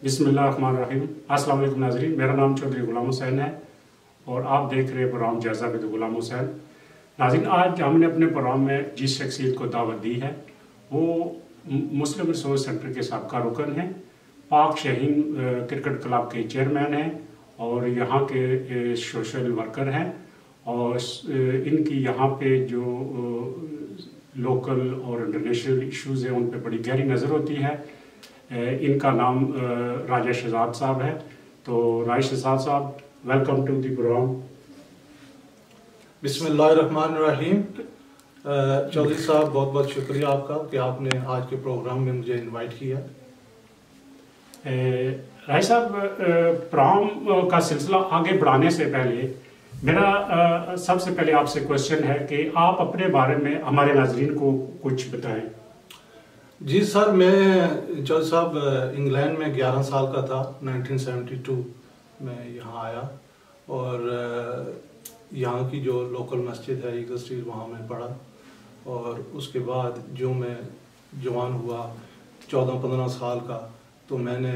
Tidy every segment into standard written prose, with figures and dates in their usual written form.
बिस्मिल्लाहिर्रहमानिर्रहीम। अस्सलाम वालेकुम नाज़रीन, मेरा नाम चौधरी गुलाम हुसैन है और आप देख रहे हैं प्रोग्राम जायज़ा विद गुलाम हुसैन। नाज़रीन, आज हमने अपने प्रोग्राम में जिस शख्सियत को दावत दी है वो मुस्लिम रिसोर्स सेंटर के साबका रुकन हैं, पाक शहीन क्रिकेट क्लब के चेयरमैन हैं और यहाँ के सोशल वर्कर हैं और इनकी यहाँ पे जो लोकल और इंटरनेशनल इश्यूज़ हैं उन पे बड़ी गहरी नज़र होती है। इनका नाम राजा शहजाद साहब है। तो राजा शहजाद साहब, वेलकम टू द प्रोग्राम। बिस्मिल्लाहिर्रहमानिर्रहीम। चौधरी साहब, बहुत बहुत शुक्रिया आपका कि आपने आज के प्रोग्राम में मुझे इनवाइट किया। राजा साहब, प्रोग्राम का सिलसिला आगे बढ़ाने से पहले मेरा सबसे पहले आपसे क्वेश्चन है कि आप अपने बारे में हमारे नाजरीन को कुछ बताएं। जी सर, मैं चौधरी साहब इंग्लैंड में 11 साल का था। 1972 में यहाँ आया और यहाँ की जो लोकल मस्जिद है ईगल स्ट्रीट, वहाँ मैं पढ़ा और उसके बाद जो मैं जवान हुआ 14-15 साल का, तो मैंने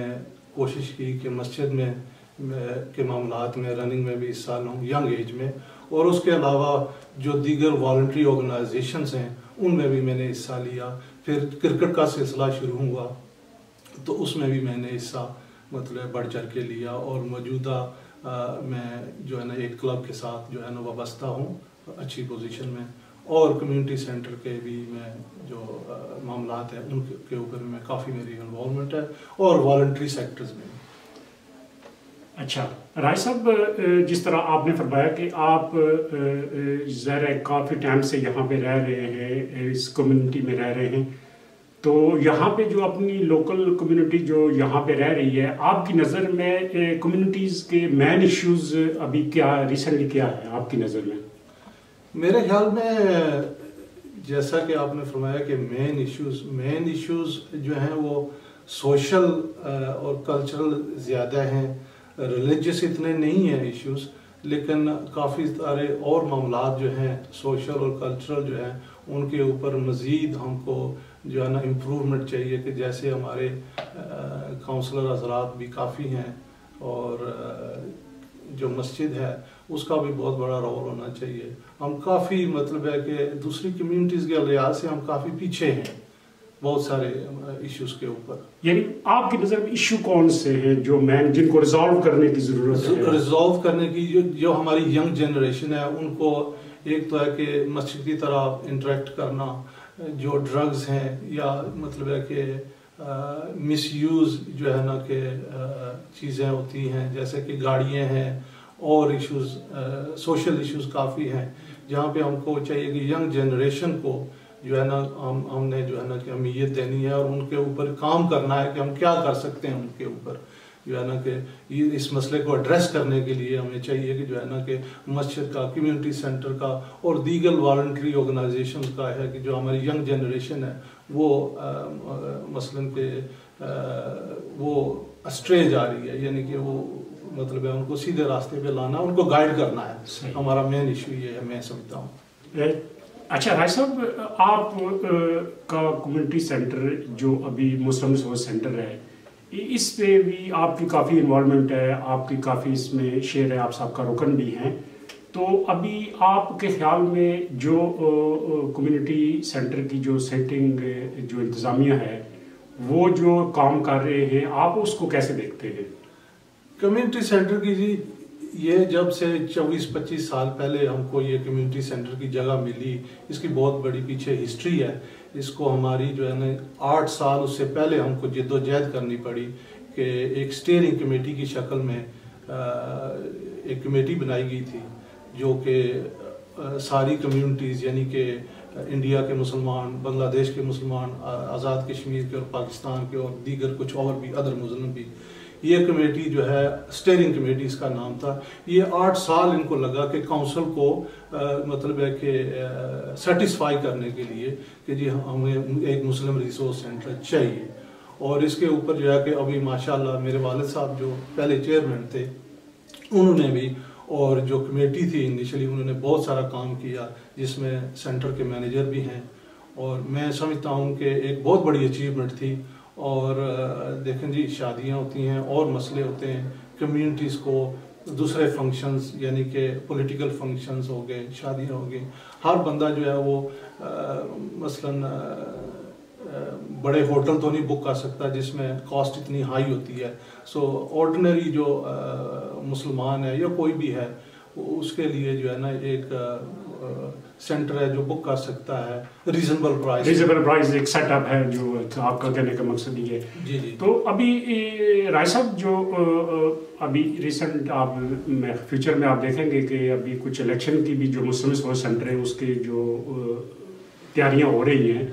कोशिश की कि मस्जिद में के मामलात में रनिंग में भी हिस्सा लूँ यंग एज में, और उसके अलावा जो दीगर वॉलंटरी ऑर्गेनाइजेशंस हैं उनमें भी मैंने हिस्सा लिया। फिर क्रिकेट का सिलसिला शुरू हुआ तो उसमें भी मैंने हिस्सा मतलब बढ़ चढ़ के लिया और मौजूदा मैं जो है ना एक क्लब के साथ जो है ना वाबस्ता हूँ अच्छी पोजीशन में, और कम्युनिटी सेंटर के भी मैं जो मामलात हैं उनके ऊपर में काफ़ी मेरी इन्वॉल्वमेंट है और वॉलंटरी सेक्टर्स में। अच्छा राय साहब, जिस तरह आपने फरमाया कि आप ज़ाहिर काफ़ी टाइम से यहाँ पे रह रहे हैं, इस कम्युनिटी में रह रहे हैं, तो यहाँ पे जो अपनी लोकल कम्युनिटी जो यहाँ पे रह रही है, आपकी नज़र में कम्युनिटीज़ के मेन इश्यूज अभी क्या रिसेंटली क्या है आपकी नज़र में? मेरे ख्याल में जैसा कि आपने फरमाया कि मेन इश्यूज जो हैं वो सोशल और कल्चरल ज़्यादा हैं, रिलीजियस इतने नहीं हैं इश्यूज, लेकिन काफ़ी सारे और मामलात जो हैं सोशल और कल्चरल जो हैं उनके ऊपर मज़ीद हमको जो है ना इम्प्रूवमेंट चाहिए। कि जैसे हमारे काउंसलर हज़रात भी काफ़ी हैं और जो मस्जिद है उसका भी बहुत बड़ा रोल होना चाहिए। हम काफ़ी मतलब है कि दूसरी कम्युनिटीज़ के लिहाज से हम काफ़ी पीछे हैं बहुत सारे इश्यूज के ऊपर। यानी आपकी नज़र में इशू कौन से हैं जो जिनको रिजॉल्व करने की ज़रूरत है? रिजॉल्व करने की जो हमारी यंग जनरेशन है उनको एक तो है कि मस्जिद की तरह इंटरेक्ट करना, जो ड्रग्स हैं या मतलब है कि मिसयूज़ जो है ना कि चीज़ें होती हैं जैसे कि गाड़ियाँ हैं और इश्यूज सोशल इश्यूज काफ़ी हैं जहाँ पे हमको चाहिए कि यंग जनरेशन को जो है ना हमने जो है ना कि अहमियत देनी है और उनके ऊपर काम करना है कि हम क्या कर सकते हैं उनके ऊपर जो है ना कि इस मसले को एड्रेस करने के लिए हमें चाहिए कि जो है ना कि मस्जिद का, कम्युनिटी सेंटर का और दीगर वॉलंटरी ऑर्गेनाइजेशंस का है कि जो हमारी यंग जनरेशन है वो मसलन पे वो अस्ट्रे जा रही है, यानी कि वो मतलब है उनको सीधे रास्ते पे लाना, उनको गाइड करना है। हमारा मेन इशू ये है, मैं समझता हूँ। अच्छा राय साहब, आप का कम्युनिटी सेंटर जो अभी मुस्लिम रिसोर्स सेंटर है, इस पे भी आपकी काफ़ी इन्वॉल्वमेंट है, आपकी काफ़ी इसमें शेयर है, आप सबका रुकन भी हैं। तो अभी आपके ख्याल में जो कम्युनिटी सेंटर की जो सेटिंग जो इंतज़ामिया है वो जो काम कर रहे हैं, आप उसको कैसे देखते हैं? कम्युनिटी सेंटर की जी, ये जब से 24-25 साल पहले हमको ये कम्युनिटी सेंटर की जगह मिली, इसकी बहुत बड़ी पीछे हिस्ट्री है। इसको हमारी जो है ना 8 साल उससे पहले हमको जद्दोजहद करनी पड़ी कि एक स्टीयरिंग कमेटी की शक्ल में एक कमेटी बनाई गई थी जो कि सारी कम्युनिटीज़ यानी कि इंडिया के मुसलमान, बांग्लादेश के मुसलमान, आज़ाद कश्मीर के और पाकिस्तान के और दीगर कुछ और भी अदर मुस्लिम भी, ये कमेटी जो है स्टीयरिंग कमेटी इसका नाम था। ये 8 साल इनको लगा कि काउंसिल को मतलब है कि सेटिस्फाई करने के लिए कि जी हमें एक मुस्लिम रिसोर्स सेंटर चाहिए, और इसके ऊपर जो है कि अभी माशाल्लाह मेरे वालिद साहब जो पहले चेयरमैन थे उन्होंने भी, और जो कमेटी थी इनिशियली उन्होंने बहुत सारा काम किया जिसमें सेंटर के मैनेजर भी हैं, और मैं समझता हूँ कि एक बहुत बड़ी अचीवमेंट थी। और देखें जी, शादियां होती हैं और मसले होते हैं कम्युनिटीज़ को, दूसरे फंक्शंस यानी कि पॉलिटिकल फंक्शंस हो गए, शादियां हो गई, हर बंदा जो है वो मसलन बड़े होटल तो नहीं बुक कर सकता जिसमें कॉस्ट इतनी हाई होती है। सो ऑर्डिनरी जो मुसलमान है या कोई भी है उसके लिए जो है ना एक सेंटर है जो बुक कर सकता है रीजनेबल प्राइस एक सेटअप है जो आपका कहने का मकसद ये है। जी जी। तो अभी राय साहब जो अभी रिसेंट आप फ्यूचर में आप देखेंगे कि अभी कुछ इलेक्शन की भी जो मुस्लिम स्पोर्ट्स सेंटर है उसके जो तैयारियां हो रही हैं,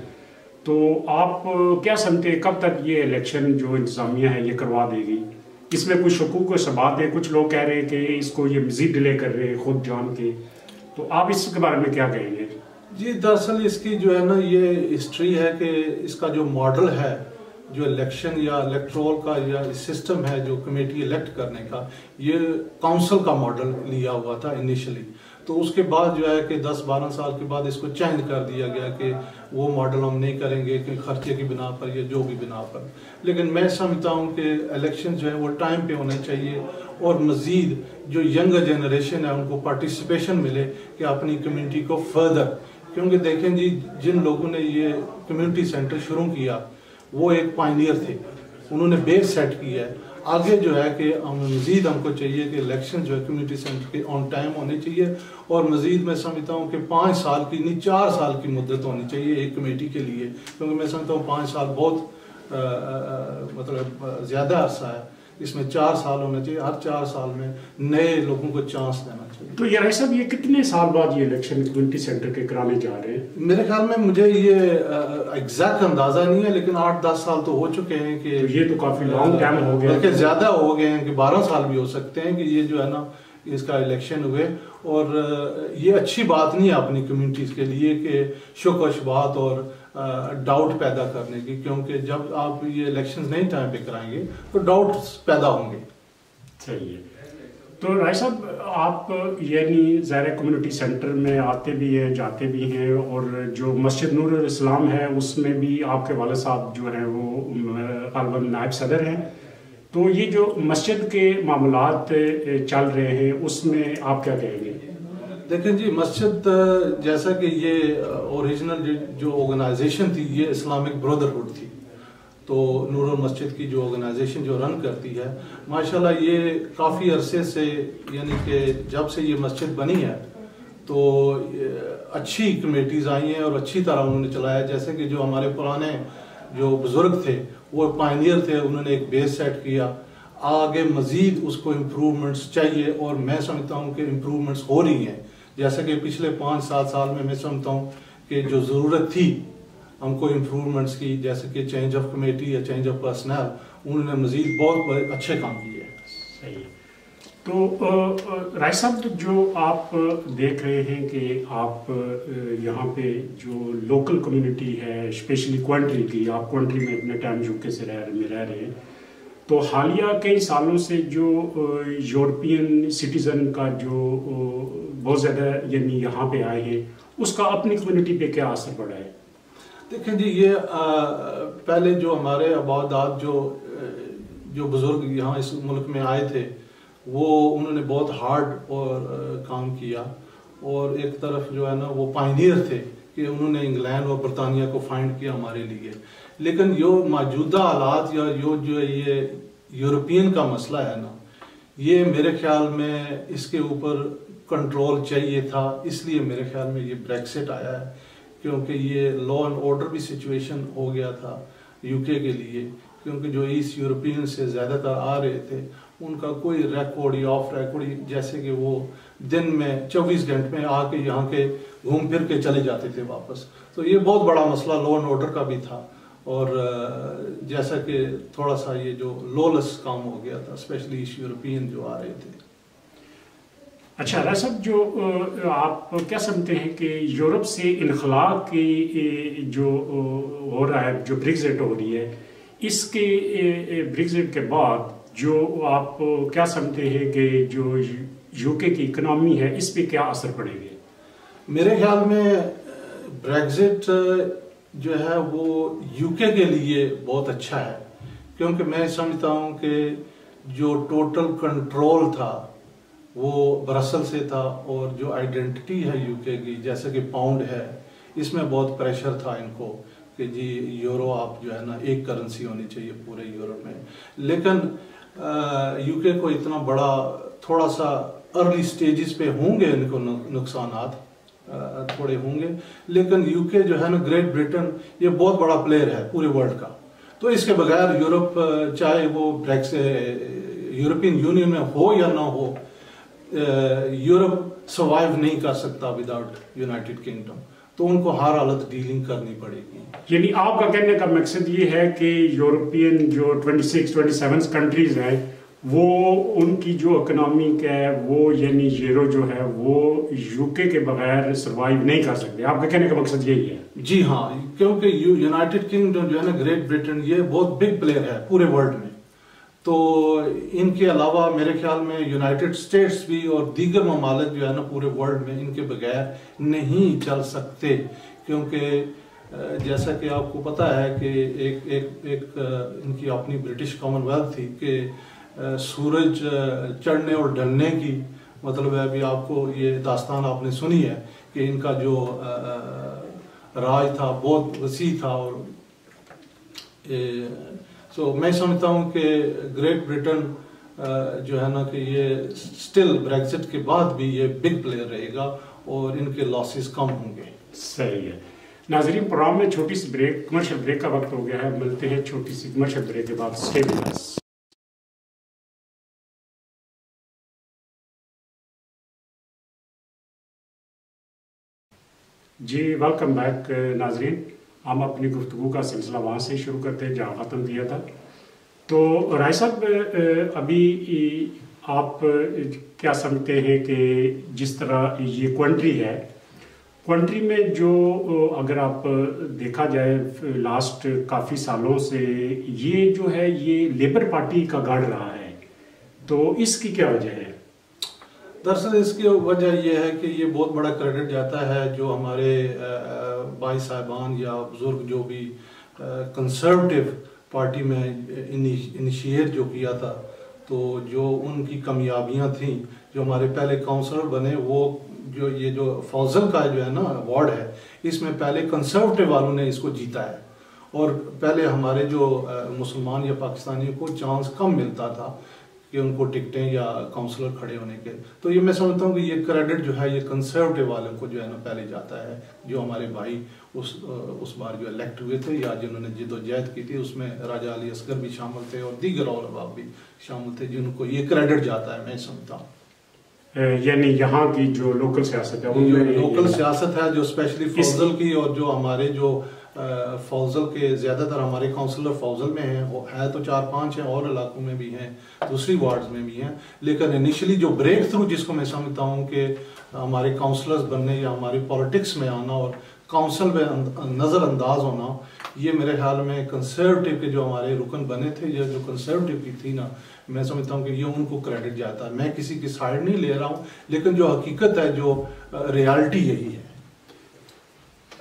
तो आप क्या समझते हैं कब तक ये इलेक्शन जो इंतजामिया है ये करवा देगी? इसमें कुछ शकूक व शबात है, कुछ लोग कह रहे हैं कि इसको ये मजीद डिले कर रहे हैं खुद जान के, तो आप इसके बारे में क्या कहेंगे? जी, दरअसल इसकी जो है ना ये हिस्ट्री है कि इसका जो मॉडल है, जो इलेक्शन या इलेक्ट्रोल का या सिस्टम है जो कमेटी इलेक्ट करने का, ये काउंसिल का मॉडल लिया हुआ था इनिशियली। तो उसके बाद जो है कि 10-12 साल के बाद इसको चेंज कर दिया गया कि वो मॉडल हम नहीं करेंगे कि खर्चे की बिना पर या जो भी बिना पर। लेकिन मैं समझता हूँ कि इलेक्शन जो है वो टाइम पे होने चाहिए और मज़ीद जो यंगर जनरेशन है उनको पार्टिसिपेशन मिले कि अपनी कम्युनिटी को फर्दर, क्योंकि देखें जी, जिन लोगों ने ये कम्युनिटी सेंटर शुरू किया वो एक पायनियर थे, उन्होंने बेस सेट किया है। आगे जो है कि मज़ीद हमको चाहिए कि इलेक्शन जो है कम्युनिटी सेंटर के ऑन टाइम होने चाहिए, और मज़ीद मैं समझता हूँ कि 5 साल की नहीं 4 साल की मुद्दत होनी चाहिए एक कमेटी के लिए, क्योंकि मैं समझता हूँ 5 साल बहुत मतलब ज़्यादा अरसा है, इसमें 4 साल होना चाहिए। हर 4 साल में नए लोगों को चांस देना चाहिए। तो यार साहब, ये कितने साल बाद ये इलेक्शन कम्युनिटी सेंटर के कराने जा रहे हैं? मेरे ख्याल में, मुझे ये एग्जैक्ट अंदाजा नहीं है, लेकिन 8-10 साल तो हो चुके हैं कि तो ये तो काफी लॉन्ग टाइम हो गया, बल्कि ज्यादा हो गए हैं कि 12 साल भी हो सकते हैं कि ये जो है ना इसका इलेक्शन हुए। और ये अच्छी बात नहीं है अपनी कम्युनिटीज के लिए कि शुक व शुबहत और डाउट पैदा करने की, क्योंकि जब आप ये इलेक्शंस नहीं टाइम पे कराएंगे तो डाउट्स पैदा होंगे। सही है। तो राय साहब, आप यानी ज़ाहिर कम्युनिटी सेंटर में आते भी हैं, जाते भी हैं, और जो मस्जिद नूरुल इस्लाम है उसमें भी आपके वाले साहब जो हैं वो गालिबन नायब सदर हैं, तो ये जो मस्जिद के मामलात चल रहे हैं उसमें आप क्या कहेंगे? देखें जी, मस्जिद जैसा कि ये ओरिजिनल जो ऑर्गेनाइजेशन थी ये इस्लामिक ब्रदरहुड थी, तो नूरुल मस्जिद की जो ऑर्गेनाइजेशन जो रन करती है, माशाल्लाह ये काफ़ी अरसे से, यानी कि जब से ये मस्जिद बनी है तो अच्छी कमेटीज़ आई हैं और अच्छी तरह उन्होंने चलाया। जैसे कि जो हमारे पुराने जो बुजुर्ग थे वो पायनियर थे, उन्होंने एक बेस सेट किया, आगे मज़ीद उसको इम्प्रूवमेंट्स चाहिए, और मैं समझता हूँ कि इम्प्रूवमेंट्स हो रही हैं। जैसे कि पिछले 5-7 साल में मैं समझता हूँ कि जो ज़रूरत थी हमको इम्प्रूवमेंट्स की, जैसे कि चेंज ऑफ कमेटी या चेंज ऑफ पर्सनल, उन्होंने मज़ीद बहुत अच्छे काम किए। सही है। तो राय साहब, जो आप देख रहे हैं कि आप यहाँ पे जो लोकल कम्युनिटी है, स्पेशली क्वेंट्री की, आप क्वेंट्री में अपने टाइम यूके से रह रहे हैं, तो हालिया कई सालों से जो यूरोपियन सिटीज़न का जो बहुत ज़्यादा यानी यहाँ पे आए हैं, उसका अपनी कम्युनिटी पे क्या असर पड़ा है? देखें जी, ये पहले जो हमारे आबादात जो बुजुर्ग यहाँ इस मुल्क में आए थे वो उन्होंने बहुत हार्ड और काम किया, और एक तरफ जो है ना वो पायनियर थे कि उन्होंने इंग्लैंड और बरतानिया को फाइंड किया हमारे लिए। लेकिन जो मौजूदा हालात या जो ये यूरोपियन का मसला है ना, ये मेरे ख्याल में इसके ऊपर कंट्रोल चाहिए था, इसलिए मेरे ख्याल में ये ब्रेक्सिट आया है, क्योंकि ये लॉ एंड ऑर्डर भी सिचुएशन हो गया था यूके के लिए, क्योंकि जो ईस्ट यूरोपियन से ज़्यादातर आ रहे थे उनका कोई रिकॉर्ड या ऑफ रिकॉर्ड, जैसे कि वो दिन में 24 घंटे में आके यहाँ के घूम फिर के चले जाते थे वापस। तो ये बहुत बड़ा मसला लॉ एंड ऑर्डर का भी था, और जैसा कि थोड़ा सा ये जो लॉलेस काम हो गया था, स्पेशली ईस्ट यूरोपियन जो आ रहे थे। अच्छा राय साहब, जो आप क्या समझते हैं कि यूरोप से इनखला की जो हो रहा है, जो ब्रेक्जिट हो रही है, इसके ब्रेक्जिट के बाद जो आप क्या समझते हैं कि जो यूके की इकनॉमी है इस पे क्या असर पड़ेगा? मेरे ख्याल में ब्रेक्जिट जो है वो यूके के लिए बहुत अच्छा है, क्योंकि मैं समझता हूँ कि जो टोटल कंट्रोल था वो ब्रसल से था, और जो आइडेंटिटी है यूके की, जैसे कि पाउंड है, इसमें बहुत प्रेशर था इनको कि जी यूरो आप जो है ना एक करेंसी होनी चाहिए पूरे यूरोप में। लेकिन यूके को इतना बड़ा, थोड़ा सा अर्ली स्टेजेस पे होंगे इनको नुकसानात थोड़े होंगे, लेकिन यूके जो है ना, ग्रेट ब्रिटेन, ये बहुत बड़ा प्लेयर है पूरे वर्ल्ड का। तो इसके बगैर यूरोप, चाहे वो यूरोपियन यूनियन में हो या ना हो, यूरोप सर्वाइव नहीं कर सकता विदाउट यूनाइटेड किंगडम। तो उनको हर हालत डीलिंग करनी पड़ेगी। यानी आपका कहने का मकसद ये है कि यूरोपियन जो 26-27 कंट्रीज हैं, वो उनकी जो इकोनॉमिक है वो, यानी यूरो जो है वो यूके के बगैर सरवाइव नहीं कर सकते। आपका कहने का मकसद यही है? जी हाँ, क्योंकि यूनाइटेड किंगडम जो है ना, ग्रेट ब्रिटेन, ये बहुत बिग प्लेयर है पूरे वर्ल्ड में। तो इनके अलावा मेरे ख्याल में यूनाइटेड स्टेट्स भी और दीगर ममालिक जो है ना पूरे वर्ल्ड में, इनके बगैर नहीं चल सकते। क्योंकि जैसा कि आपको पता है कि एक इनकी अपनी ब्रिटिश कॉमनवेल्थ थी कि सूरज चढ़ने और ढलने की, मतलब है अभी आपको ये दास्तान आपने सुनी है कि इनका जो राज था बहुत वसी था। और सो मैं समझता हूँ कि ग्रेट ब्रिटेन जो है ना कि ये स्टिल ब्रेक्सिट के बाद भी ये बिग प्लेयर रहेगा और इनके लॉसेस कम होंगे। सही है। नाजरीन, प्रोग्राम में छोटी सी ब्रेक, कमर्शियल ब्रेक का वक्त हो गया है। मिलते हैं छोटी सी कमर्शियल ब्रेक के बाद। Stay with us. जी वेलकम बैक नाजरीन। हम अपनी गुफ्तगू का सिलसिला वहाँ से शुरू करते हैं जहाँ ख़त्म किया था। तो राय साहब, अभी आप क्या समझते हैं कि जिस तरह ये कंट्री है, कंट्री में जो अगर आप देखा जाए लास्ट काफ़ी सालों से ये जो है ये लेबर पार्टी का गढ़ रहा है, तो इसकी क्या वजह है? दरअसल इसकी वजह यह है कि ये बहुत बड़ा क्रेडिट जाता है जो हमारे भाई साहबान या बुजुर्ग जो भी कंसर्वेटिव पार्टी में इनिशिएट जो किया था, तो जो उनकी कामयाबियां थी, जो हमारे पहले काउंसलर बने, वो जो ये जो फौजल का जो है ना अवार्ड है, इसमें पहले कंसर्वेटिव वालों ने इसको जीता है। और पहले हमारे जो मुसलमान या पाकिस्तानियों को चांस कम मिलता था कि उनको टिकटें या काउंसलर खड़े होने के। तो ये मैं समझता हूँ कि ये क्रेडिट जो है ये कंसर्वेटिव वालों को जो है ना पहले जाता है, जो हमारे भाई उस बार जो इलेक्ट हुए थे या जिन्होंने जिदोजहद की थी, उसमें राजा अली असगर भी शामिल थे और दीगर औलमा भी शामिल थे, जिनको ये क्रेडिट जाता है, मैं समझता हूँ। यानी यहाँ की जो लोकल सियासत है, उनमें लोकल सियासत है जो स्पेशली फौजल की, और जो हमारे जो फौजल के ज़्यादातर हमारे काउंसलर फौजल में हैं, वो है तो 4-5 हैं, और इलाकों में भी हैं, दूसरी वार्ड्स में भी हैं। लेकिन इनिशियली जो ब्रेक थ्रू जिसको मैं समझता हूँ कि हमारे काउंसलर्स बनने या हमारी पॉलिटिक्स में आना और काउंसिल में नज़रअंदाज होना, ये मेरे ख्याल में कंसर्वेटिव के जो हमारे रुकन बने थे या जो कंसर्वेटिव की थी ना, मैं समझता हूँ कि ये उनको क्रेडिट जाता है। मैं किसी की साइड नहीं ले रहा हूँ, लेकिन जो हकीकत है, जो रियलिटी यही है।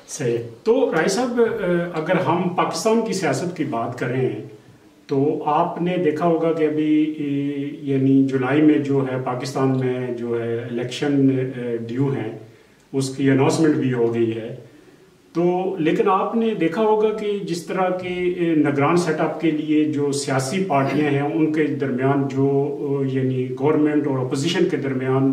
सही। तो राय साहब, अगर हम पाकिस्तान की सियासत की बात करें तो आपने देखा होगा कि अभी यानी जुलाई में जो है पाकिस्तान में जो है इलेक्शन ड्यू हैं, उसकी अनाउंसमेंट भी हो गई है। तो लेकिन आपने देखा होगा कि जिस तरह के निगरान सेटअप के लिए जो सियासी पार्टियां हैं, उनके दरमियान जो यानी गवर्नमेंट और अपोजिशन के दरमियान,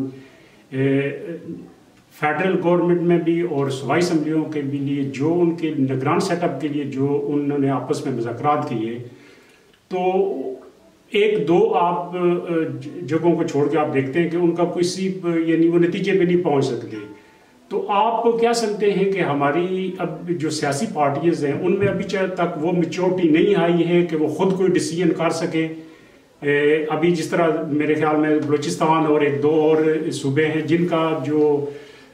फेडरल गवर्नमेंट में भी और सूबाई असम्बलियों के भी लिए जो उनके निगरान सेटअप के लिए जो उन्होंने आपस में मुज़ाकरात किए, तो एक दो आप जगहों को छोड़ के आप देखते हैं कि उनका किसी यानी वो नतीजे पे नहीं पहुंच सकते। तो आप क्या समझते हैं कि हमारी अब जो सियासी पार्टीज हैं उनमें अभी तक वो मैच्योरिटी नहीं आई है कि वो खुद कोई डिसीजन कर सके? अभी जिस तरह मेरे ख्याल में बलूचिस्तान और एक दो और सूबे हैं जिनका जो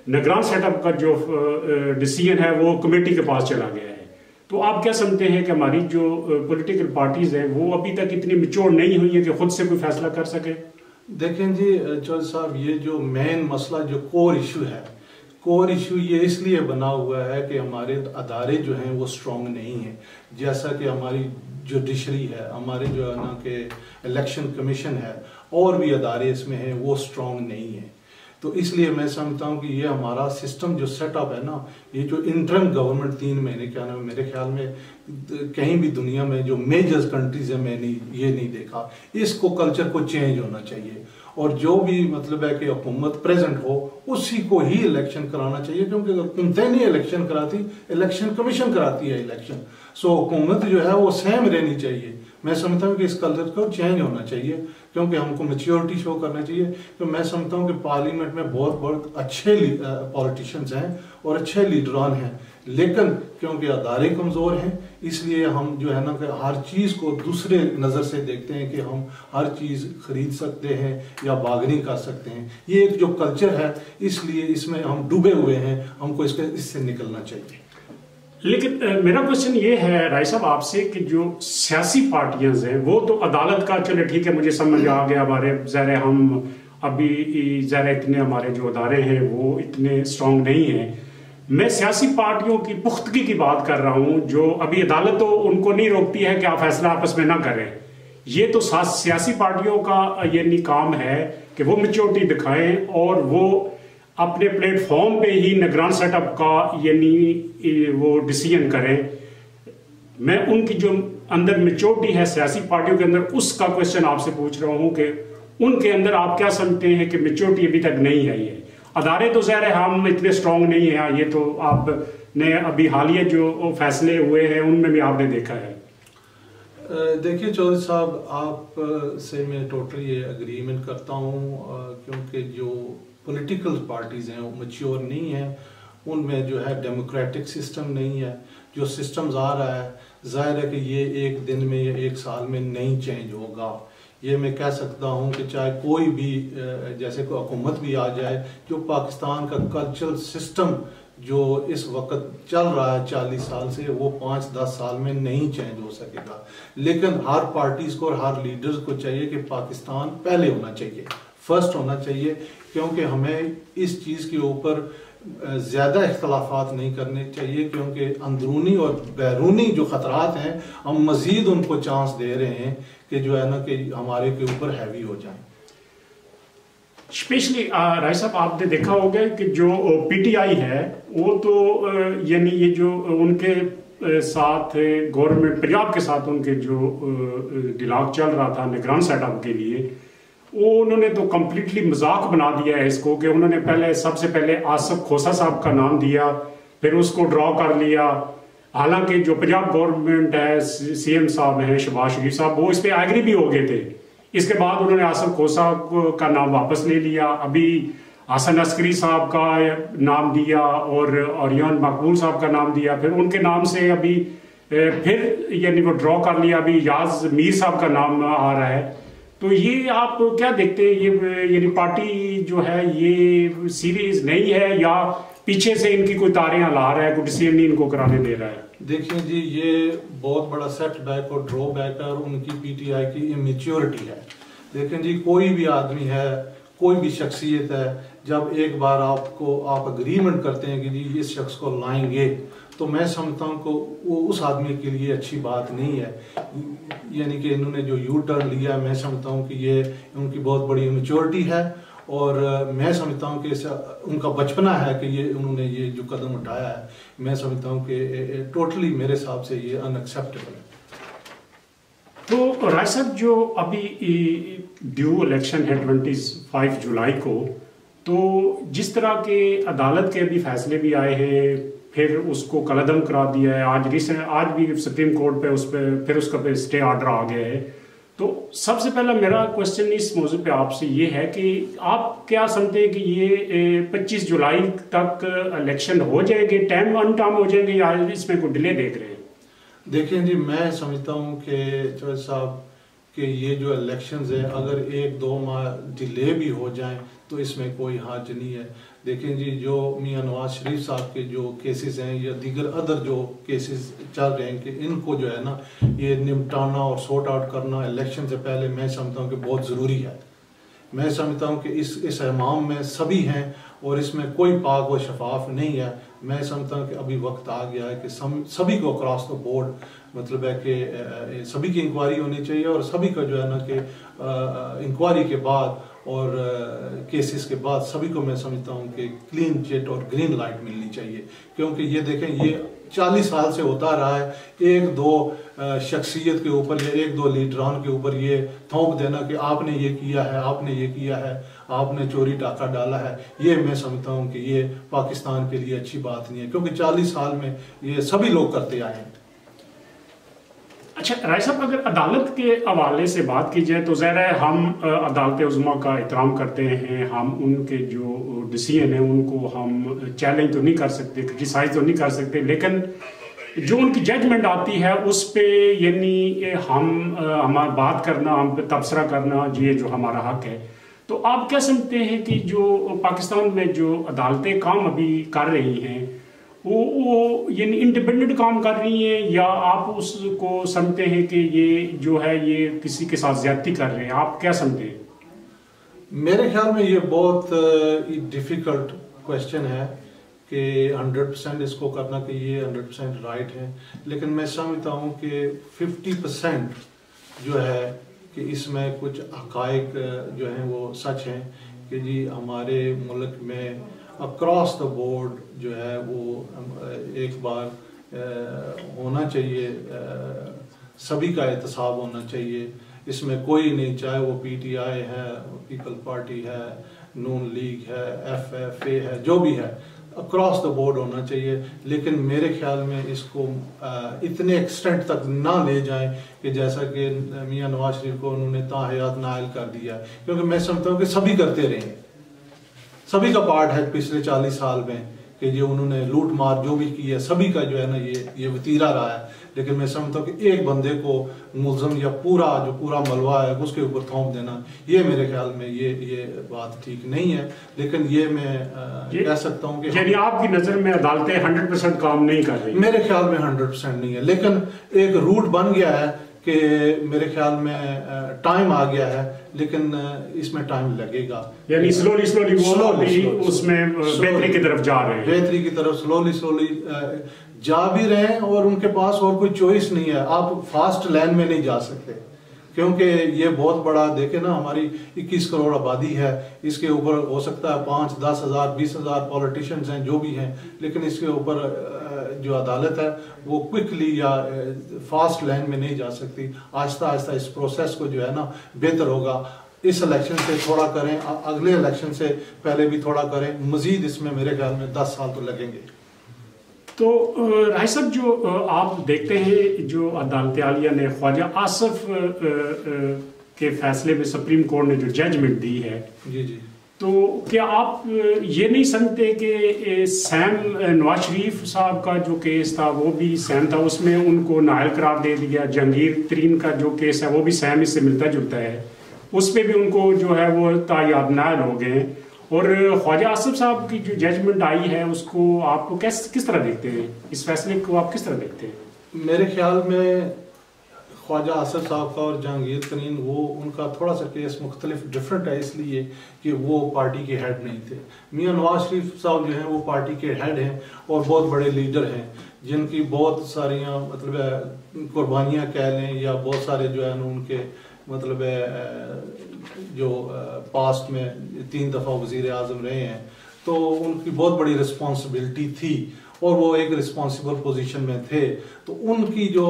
निगरान सेटअप का जो डिसीजन है वो कमेटी के पास चला गया है। तो आप क्या समझते हैं कि हमारी जो पॉलिटिकल पार्टीज हैं वो अभी तक इतनी मैच्योर नहीं हुई है कि खुद से कोई फैसला कर सके? देखें जी चौधरी साहब, ये जो मेन मसला जो कोर इशू है, कोर इशू ये इसलिए बना हुआ है कि हमारे अदारे जो हैं वो स्ट्रॉन्ग नहीं हैं। जैसा कि हमारी जुडिशरी है, हमारे जो है ना कि इलेक्शन कमीशन है, और भी अदारे इसमें हैं, वो स्ट्रॉन्ग नहीं है। तो इसलिए मैं समझता हूँ कि ये हमारा सिस्टम जो सेटअप है ना, ये जो इंटरम गवर्नमेंट 3 महीने क्या नाम, मेरे ख्याल में कहीं भी दुनिया में जो मेजर कंट्रीज है मैंने ये नहीं देखा। इसको कल्चर को चेंज होना चाहिए, और जो भी मतलब है कि हुकूमत प्रेजेंट हो उसी को ही इलेक्शन कराना चाहिए, क्योंकि अगर हुकूमतें नहीं इलेक्शन कराती, इलेक्शन कमीशन कराती है इलेक्शन। सो हुकूमत जो है वो सेम रहनी चाहिए। मैं समझता हूँ कि इस कल्चर को चेंज होना चाहिए, क्योंकि हमको मैच्योरिटी शो करना चाहिए। तो मैं समझता हूँ कि पार्लियामेंट में बहुत बहुत अच्छे पॉलिटिशियंस हैं और अच्छे लीडरान हैं, लेकिन क्योंकि अदारे कमज़ोर हैं, इसलिए हम जो है ना कि हर चीज़ को दूसरे नज़र से देखते हैं कि हम हर चीज़ खरीद सकते हैं या बार्गेनिंग कर सकते हैं। ये एक जो कल्चर है, इसलिए इसमें हम डूबे हुए हैं, हमको इससे निकलना चाहिए। लेकिन मेरा क्वेश्चन ये है राय साहब आपसे कि जो सियासी पार्टियां हैं वो तो अदालत का, चलो ठीक है मुझे समझ आ गया, हमारे ज़ाहिर हम अभी ज़ाहिर इतने हमारे जो अदारे हैं वो इतने स्ट्रॉन्ग नहीं हैं। मैं सियासी पार्टियों की पुख्तगी की बात कर रहा हूं, जो अभी अदालत तो उनको नहीं रोकती है कि आप फैसला आपस में ना करें। ये तो सियासी पार्टियों का ये नहीं काम है कि वो मैच्योरिटी दिखाएं और वो अपने प्लेटफॉर्म पे ही निगरान सेटअप का यानी वो डिसीजन करें। मैं उनकी जो अंदर मैच्योरिटी है सियासी पार्टियों के अंदर, उसका क्वेश्चन आपसे पूछ रहा हूं कि उनके अंदर आप क्या समझते हैं कि मैच्योरिटी अभी तक नहीं है। ये अदारे तो ज़ाहिर है हम इतने स्ट्रॉन्ग नहीं है, ये तो आपने अभी हालिया जो फैसले हुए हैं उनमें भी आपने देखा है। देखिए चौधरी साहब, आप से मैं टोटली एग्रीमेंट करता हूँ, क्योंकि जो पॉलिटिकल पार्टीज़ हैं वो मैच्योर नहीं हैं, उनमें जो है डेमोक्रेटिक सिस्टम नहीं है। जो सिस्टम्स आ रहा है जाहिर है कि ये एक दिन में या एक साल में नहीं चेंज होगा। ये मैं कह सकता हूँ कि चाहे कोई भी जैसे कोई हुकूमत भी आ जाए, जो पाकिस्तान का कल्चरल सिस्टम जो इस वक्त चल रहा है 40 साल से, वो 5-10 साल में नहीं चेंज हो सकेगा। लेकिन हर पार्टीज़ को और हर लीडर्स को चाहिए कि पाकिस्तान पहले होना चाहिए, फर्स्ट होना चाहिए, क्योंकि हमें इस चीज़ के ऊपर ज़्यादा इख्तलाफात नहीं करने चाहिए, क्योंकि अंदरूनी और बैरूनी जो ख़तरात हैं हम मज़ीद उनको चांस दे रहे हैं कि जो है ना कि हमारे के ऊपर हैवी हो जाए। स्पेशली राय साहब आपने देखा होगा कि जो पीटीआई है वो तो यानी ये जो उनके साथ गवर्नमेंट पंजाब के साथ उनके जो डिलाग चल रहा था निगरान सेटअप के लिए, वो उन्होंने तो कम्प्लीटली मजाक बना दिया है इसको कि उन्होंने पहले सबसे पहले आसिफ खोसा साहब का नाम दिया, फिर उसको ड्रॉ कर लिया। हालांकि जो पंजाब गवर्नमेंट है, सीएम साहब हैं शहबाज शरीफ साहब, वो इस पर एग्री भी हो गए थे। इसके बाद उन्होंने आसिफ खोसा का नाम वापस ले लिया, अभी हसन अस्करी साहब का नाम दिया और ओरियन मकबूल साहब का नाम दिया, फिर उनके नाम से अभी फिर यानी वो ड्रॉ कर लिया, अभी याज मीर साहब का नाम आ रहा है। तो ये आप क्या देखते हैं, ये यानी पार्टी जो है ये सीरियस नहीं है या पीछे से इनकी कोई तारें ला रहा है, कोई डिसीजन नहीं इनको कराने दे रहा है? देखिए जी, ये बहुत बड़ा सेटबैक और ड्रॉबैक है और उनकी पीटीआई की इमेच्योरिटी है। देखें जी, कोई भी आदमी है, कोई भी शख्सियत है, जब एक बार आप अग्रीमेंट करते हैं कि जी इस शख्स को लाएंगे, तो मैं समझता हूँ कि वो उस आदमी के लिए अच्छी बात नहीं है। यानी कि इन्होंने जो यू टर्न लिया, मैं समझता हूँ कि ये उनकी बहुत बड़ी इमेच्योरिटी है और मैं समझता हूँ कि उनका बचपना है कि ये उन्होंने ये जो कदम उठाया है, मैं समझता हूँ कि टोटली मेरे हिसाब से ये अनएक्सेप्टेबल है। तो राय साहब, जो अभी ड्यू इलेक्शन है 25 जुलाई को, तो जिस तरह के अदालत के अभी फैसले भी आए हैं, फिर उसको कलअदम करा दिया है, आज भी सुप्रीम कोर्ट पे उस पर फिर उसका पे स्टे ऑर्डर आ गया है। तो सबसे पहला मेरा क्वेश्चन इस मौजू पे आपसे ये है कि आप क्या समझते हैं कि ये 25 जुलाई तक इलेक्शन हो जाएंगे, टाइम अन टाइम हो जाएंगे, या इसमें कोई डिले देख रहे हैं? देखिए जी, मैं समझता हूँ कि चौधरी साहब कि ये जो इलेक्शंस है, अगर 1-2 माह डिले भी हो जाएं तो इसमें कोई हर्ज नहीं है। देखें जी, जो मियां नवाज शरीफ साहब के जो केसेस हैं या दीगर अदर जो केसेस चल रहे हैं, कि इनको जो है ना ये निपटाना और सॉर्ट आउट करना इलेक्शन से पहले, मैं समझता हूँ कि बहुत ज़रूरी है। मैं समझता हूँ कि इस इमाम में सभी हैं और इसमें कोई पाक व शफाफ नहीं है। मैं समझता हूँ कि अभी वक्त आ गया है कि सभी को अक्रॉस द बोर्ड मतलब है कि सभी की इंक्वायरी होनी चाहिए, और सभी का जो है ना कि इंक्वायरी के बाद और केसेस के बाद सभी को मैं समझता हूँ कि क्लीन चिट और ग्रीन लाइट मिलनी चाहिए। क्योंकि ये देखें, ये 40 साल से होता रहा है। एक दो शख्सियत के ऊपर या एक दो लीडरान के ऊपर ये थोप देना कि आपने ये किया है, आपने ये किया है, आपने चोरी डाका डाला है, ये मैं समझता हूँ कि ये पाकिस्तान के लिए अच्छी बात नहीं है, क्योंकि 40 साल में ये सभी लोग करते आए हैं। अच्छा राय साहब, अगर अदालत के हवाले से बात की जाए तो ज़ाहिर है हम अदालत उज़्मा का एहतराम करते हैं, हम उनके जो डिसीजन है उनको हम चैलेंज तो नहीं कर सकते, क्रिटिसाइज तो नहीं कर सकते, लेकिन जो उनकी जजमेंट आती है उस पे यानी हमारा बात करना, हम पे तबसरा करना, ये जो हमारा हक है। तो आप क्या समझते हैं कि जो पाकिस्तान में जो अदालतें काम अभी कर रही हैं वो यानी इंडिपेंडेंट काम कर रही हैं, या आप उसको समझते हैं कि ये जो है ये किसी के साथ ज्यादती कर रहे हैं? आप क्या समझते हैं? मेरे ख्याल में ये बहुत डिफिकल्ट क्वेश्चन है कि 100% इसको करना कि ये 100% राइट है, लेकिन मैं समझता हूँ कि 50% जो है कि इसमें कुछ हकायक जो हैं वो सच हैं कि जी हमारे मुल्क में अक्रॉस द बोर्ड जो है वो एक बार होना चाहिए, सभी का एहतसाब होना चाहिए। इसमें कोई नहीं, चाहे वो PTI है, पीपल पार्टी है, नून लीग है, FFA है, जो भी है, अक्रॉस द बोर्ड होना चाहिए। लेकिन मेरे ख्याल में इसको इतने एक्सटेंट तक ना ले जाएं कि जैसा कि मियां नवाज शरीफ को उन्होंने ताहयात नाइल कर दिया, क्योंकि मैं समझता हूँ कि सभी करते रहे, सभी का पार्ट है पिछले 40 साल में कि जो उन्होंने लूट मार जो भी की है, सभी का जो है ना ये वतीरा रहा है। लेकिन मैं समझता हूँ कि एक बंदे को मुल्ज़म या पूरा मलबा है उसके ऊपर थोप देना, ये मेरे ख्याल में ये बात ठीक नहीं है। लेकिन ये मैं कह सकता हूँ कि यानी आपकी नज़र में अदालतें 100% काम नहीं कर रही? मेरे ख्याल में 100% नहीं है, लेकिन एक रूट बन गया है कि मेरे ख्याल में टाइम आ गया है, लेकिन इसमें टाइम लगेगा। यानी स्लोली उसमें बेहतरी की तरफ जा रहे हैं, बेहतरी की तरफ स्लोली जा भी रहे हैं, और उनके पास और कोई चॉइस नहीं है। आप फास्ट लाइन में नहीं जा सकते, क्योंकि ये बहुत बड़ा देखे ना, हमारी 21 करोड़ आबादी है, इसके ऊपर हो सकता है 5, 10 हज़ार 20 हज़ार पॉलिटिशियंस हैं जो भी हैं, लेकिन इसके ऊपर जो अदालत है वो क्विकली या फास्ट लाइन में नहीं जा सकती। आहिस्ता आहिस्ता इस प्रोसेस को जो है ना बेहतर होगा। इस इलेक्शन से थोड़ा करें, अगले इलेक्शन से पहले भी थोड़ा करें, मजीद इसमें मेरे ख्याल में 10 साल तो लगेंगे। तो राय साहब, जो आप देखते हैं जो अदालत आलिया ने ख्वाजा आसिफ के फैसले में सुप्रीम कोर्ट ने जो जजमेंट दी है, जी जी, तो क्या आप ये नहीं समझते कि सैम नवाज शरीफ साहब का जो केस था वो भी सैम था, उसमें उनको नायल करार दे दिया। जहांगीर तरीन का जो केस है वो भी सैम इससे मिलता जुलता है, उस पर भी उनको जो है वो तायाब नायल हो गए। और ख्वाजा आसिफ साहब की जो जजमेंट आई है उसको आप किस तरह देखते हैं? इस फैसले को आप किस तरह देखते हैं? मेरे ख्याल में ख्वाजा आसिफ साहब का और जहांगीर तरीन वो उनका थोड़ा सा केस मुख्तलिफ डिफरेंट है, इसलिए कि वो पार्टी के हेड नहीं थे। मियां नवाज शरीफ साहब जो हैं वो पार्टी के हेड हैं और बहुत बड़े लीडर हैं, जिनकी बहुत सारी मतलब कुर्बानियाँ कह लें या बहुत सारे जो है उनके मतलब जो पास्ट में 3 दफ़ा वज़ीर आज़म रहे हैं, तो उनकी बहुत बड़ी रिस्पॉन्सिबिलिटी थी और वो एक रिस्पॉन्सिबल पोजीशन में थे। तो उनकी जो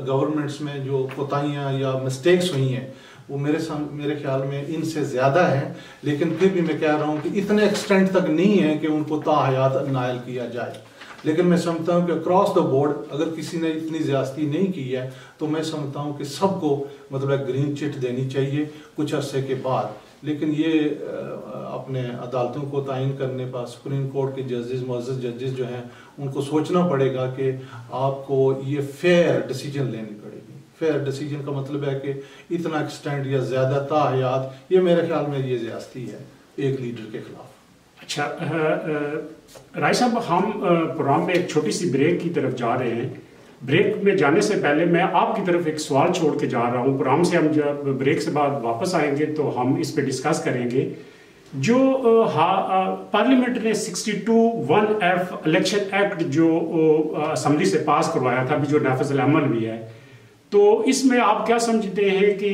गवर्नमेंट्स में जो कोताहियाँ या मिस्टेक्स हुई हैं वो मेरे ख्याल में इनसे ज़्यादा है, लेकिन फिर भी मैं कह रहा हूँ कि इतने एक्सटेंट तक नहीं है कि उनको ताहयात नायल किया जाए। लेकिन मैं समझता हूँ कि अक्रॉस द बोर्ड अगर किसी ने इतनी ज़्यादती नहीं की है तो मैं समझता हूँ कि सबको मतलब ग्रीन चिट देनी चाहिए कुछ अरसे के बाद। लेकिन ये अपने अदालतों को तायन करने पर सुप्रीम कोर्ट के जजेस, मुअज़्ज़ज़ जजेस जो हैं उनको सोचना पड़ेगा कि आपको ये फेयर डिसीजन लेनी पड़ेगी। फेयर डिसीजन का मतलब है कि इतना एक्सटेंड या ज़्यादा ताहयात, ये मेरे ख्याल में ये ज़्यादती है एक लीडर के खिलाफ। अच्छा राय साहब, हम प्रोग्राम में एक छोटी सी ब्रेक की तरफ जा रहे हैं। ब्रेक में जाने से पहले मैं आपकी तरफ एक सवाल छोड़ के जा रहा हूँ। प्रोग्राम से हम जब ब्रेक से बाद वापस आएंगे तो हम इस पे डिस्कस करेंगे जो पार्लियामेंट ने 62(1)(f) इलेक्शन एक्ट जो असम्बली से पास करवाया था, अभी जो नाफिज अमल भी है, तो इसमें आप क्या समझते हैं कि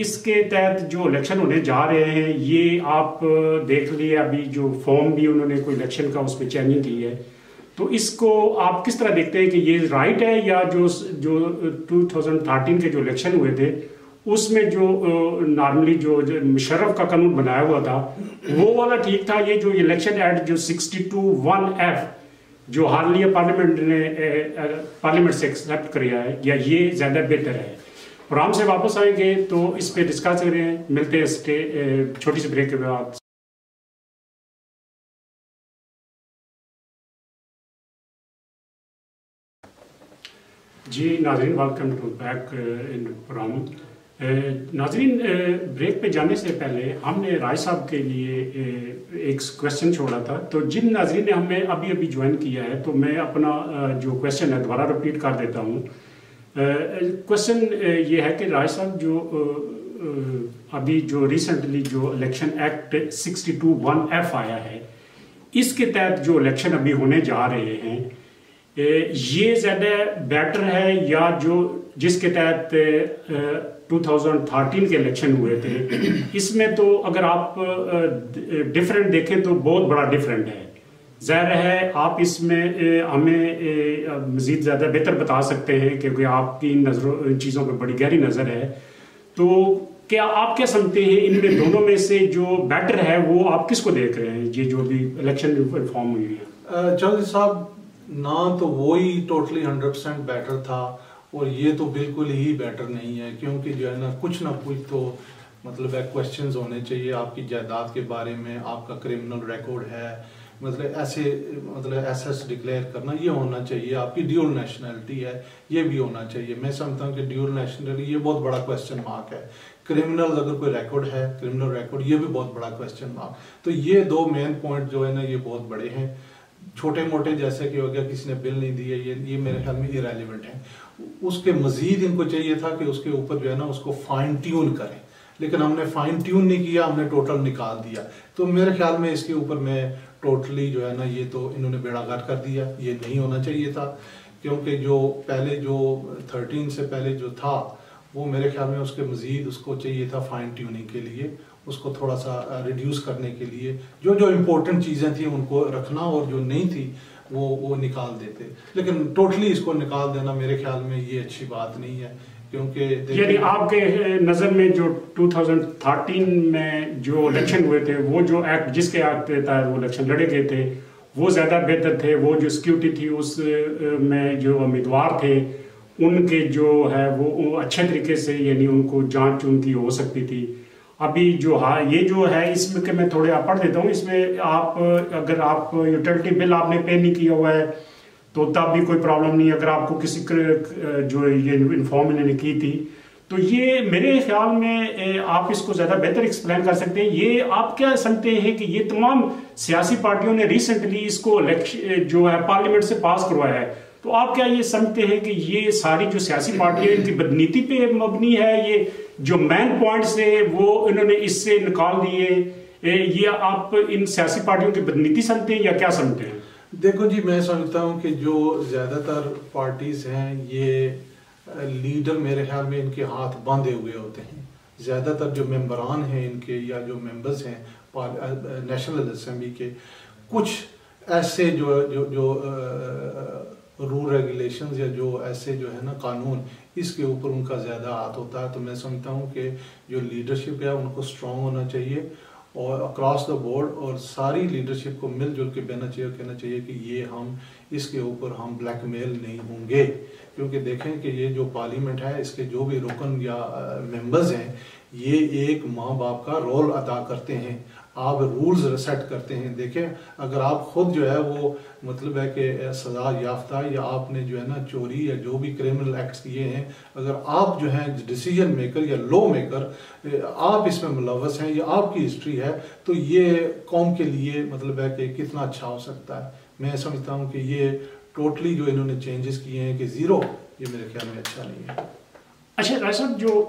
इसके तहत जो इलेक्शन होने जा रहे हैं, ये आप देख लिए अभी जो फॉर्म भी उन्होंने कोई इलेक्शन का उसमें चेंजिंग की है, तो इसको आप किस तरह देखते हैं कि ये राइट है, या जो 2013 के जो इलेक्शन हुए थे उसमें जो नॉर्मली जो मुशर्रफ का कानून बनाया हुआ था वो वाला ठीक था, ये जो इलेक्शन एक्ट जो 62(1)(f) जो हालिया पार्लियामेंट से एक्सेप्ट किया है, या ये ज्यादा बेहतर है? और हम से वापस आएंगे तो इस पे डिस्कस करें। मिलते हैं छोटी सी ब्रेक के बाद। जी नाज़रीन, welcome to back in program. नाज़रीन, ब्रेक पे जाने से पहले हमने राय साहब के लिए एक क्वेश्चन छोड़ा था, तो जिन नाज़रीन ने हमें अभी अभी ज्वाइन किया है तो मैं अपना जो क्वेश्चन है दोबारा रिपीट कर देता हूँ। क्वेश्चन ये है कि राय साहब जो अभी जो रिसेंटली जो इलेक्शन एक्ट 62(1)(f) आया है, इसके तहत जो इलेक्शन अभी होने जा रहे हैं, ये ज़्यादा बेटर है या जो जिसके तहत 2013 के इलेक्शन हुए थे? इसमें तो अगर आप डिफरेंट देखें तो बहुत बड़ा डिफरेंट है। ज़ाहिर है आप इसमें हमें मज़ीद ज़्यादा बेहतर बता सकते हैं क्योंकि आपकी नज़रों इन चीज़ों पर बड़ी गहरी नज़र है। तो क्या आप क्या समझते हैं इनमें दोनों में से जो बेटर है वो आप किसको देख रहे हैं, ये जो भी इलेक्शन रिफॉर्म हुई है? चौधरी साहब, ना तो वो ही टोटली 100% बेटर था और ये तो बिल्कुल ही बेटर नहीं है, क्योंकि जो है ना कुछ तो मतलब क्वेश्चंस होने चाहिए आपकी जायदाद के बारे में, आपका क्रिमिनल रिकॉर्ड है, मतलब एसेट्स डिक्लेयर करना ये होना चाहिए, आपकी ड्यूल नेशनलिटी है ये भी होना चाहिए। मैं समझता हूँ कि ड्यूल नेशनलिटी ये बहुत बड़ा क्वेश्चन मार्क है। क्रिमिनल अगर कोई रिकॉर्ड है, क्रिमिनल रिकॉर्ड ये भी बहुत बड़ा क्वेश्चन मार्क। तो ये दो मेन पॉइंट जो है ना ये बहुत बड़े हैं। छोटे मोटे जैसे कि हो गया किसी ने बिल नहीं दिए, ये मेरे ख्याल में इरेलीवेंट है। उसके मजीद इनको चाहिए था कि उसके ऊपर जो है ना उसको फाइन ट्यून करें, लेकिन हमने फाइन ट्यून नहीं किया, हमने टोटल निकाल दिया। तो मेरे ख्याल में इसके ऊपर मैं टोटली जो है ना ये तो इन्होंने बेड़ागर्क कर दिया, ये नहीं होना चाहिए था। क्योंकि जो पहले जो 13 से पहले जो था वो मेरे ख्याल में उसके मजीद उसको चाहिए था फाइन ट्यूनिंग के लिए, उसको थोड़ा सा रिड्यूस करने के लिए जो जो इम्पोर्टेंट चीज़ें थी उनको रखना और जो नहीं थी वो निकाल देते। लेकिन टोटली इसको निकाल देना मेरे ख्याल में ये अच्छी बात नहीं है, क्योंकि यानी आपके नज़र में जो 2013 में जो इलेक्शन हुए थे वो जो एक्ट जिसके एक्ट के तहत वो इलेक्शन लड़े गए थे वो ज़्यादा बेहतर थे। वो जो सिक्योरिटी थी उस में जो उम्मीदवार थे उनके जो है वो अच्छे तरीके से यानी उनको जांच उनकी हो सकती थी। अभी जो ये जो है इसमें के मैं थोड़े पढ़ देता हूँ। इसमें आप अगर आप यूटिलिटी बिल आपने पे नहीं किया हुआ है तो तब भी कोई प्रॉब्लम नहीं। अगर आपको किसी जो ये इन्फॉर्म इन्होंने की थी तो ये मेरे ख्याल में आप इसको ज़्यादा बेहतर एक्सप्लेन कर सकते हैं। ये आप क्या समझते हैं कि ये तमाम सियासी पार्टियों ने रिसेंटली इसको जो है पार्लियामेंट से पास करवाया है, तो आप क्या ये समझते हैं कि ये सारी जो सियासी पार्टियां इनकी बदनीति पे मबनी है? ये जो मेन पॉइंट्स है वो इन्होंने इससे निकाल दिए, ये आप इन सियासी पार्टियों की बदनीति समझते हैं या क्या समझते हैं? देखो जी, मैं समझता हूँ कि जो ज़्यादातर पार्टीज हैं ये लीडर मेरे ख्याल में इनके हाथ बांधे हुए होते हैं। ज़्यादातर जो मेंबरान हैं इनके या जो मेंबर्स हैं नेशनल असेंबली के, कुछ ऐसे जो रूल रेगुलेशंस या जो ऐसे जो है ना कानून, इसके ऊपर उनका ज़्यादा हाथ होता है। तो मैं समझता हूँ कि जो लीडरशिप है उनको स्ट्रॉन्ग होना चाहिए और अक्रॉस द बोर्ड और सारी लीडरशिप को मिलजुल के बहना चाहिए और कहना चाहिए कि ये हम इसके ऊपर हम ब्लैकमेल नहीं होंगे। क्योंकि देखें कि ये जो पार्लियामेंट है इसके जो भी रुकन या मेंबर्स हैं ये एक माँ बाप का रोल अदा करते हैं। आप रूल्स सेट करते हैं। देखें, अगर आप खुद जो है वो मतलब है कि सजा याफ्ता या आपने जो है ना चोरी या जो भी क्रिमिनल एक्ट्स किए हैं, अगर आप जो है डिसीजन मेकर या लॉ मेकर आप इसमें मुलव्वस हैं या आपकी हिस्ट्री है, तो ये कौम के लिए मतलब है कि कितना अच्छा हो सकता है। मैं समझता हूँ कि ये टोटली जो इन्होंने चेंजेस किए हैं कि ज़ीरो, ये मेरे ख्याल में अच्छा नहीं है। अच्छा राय साहब, जो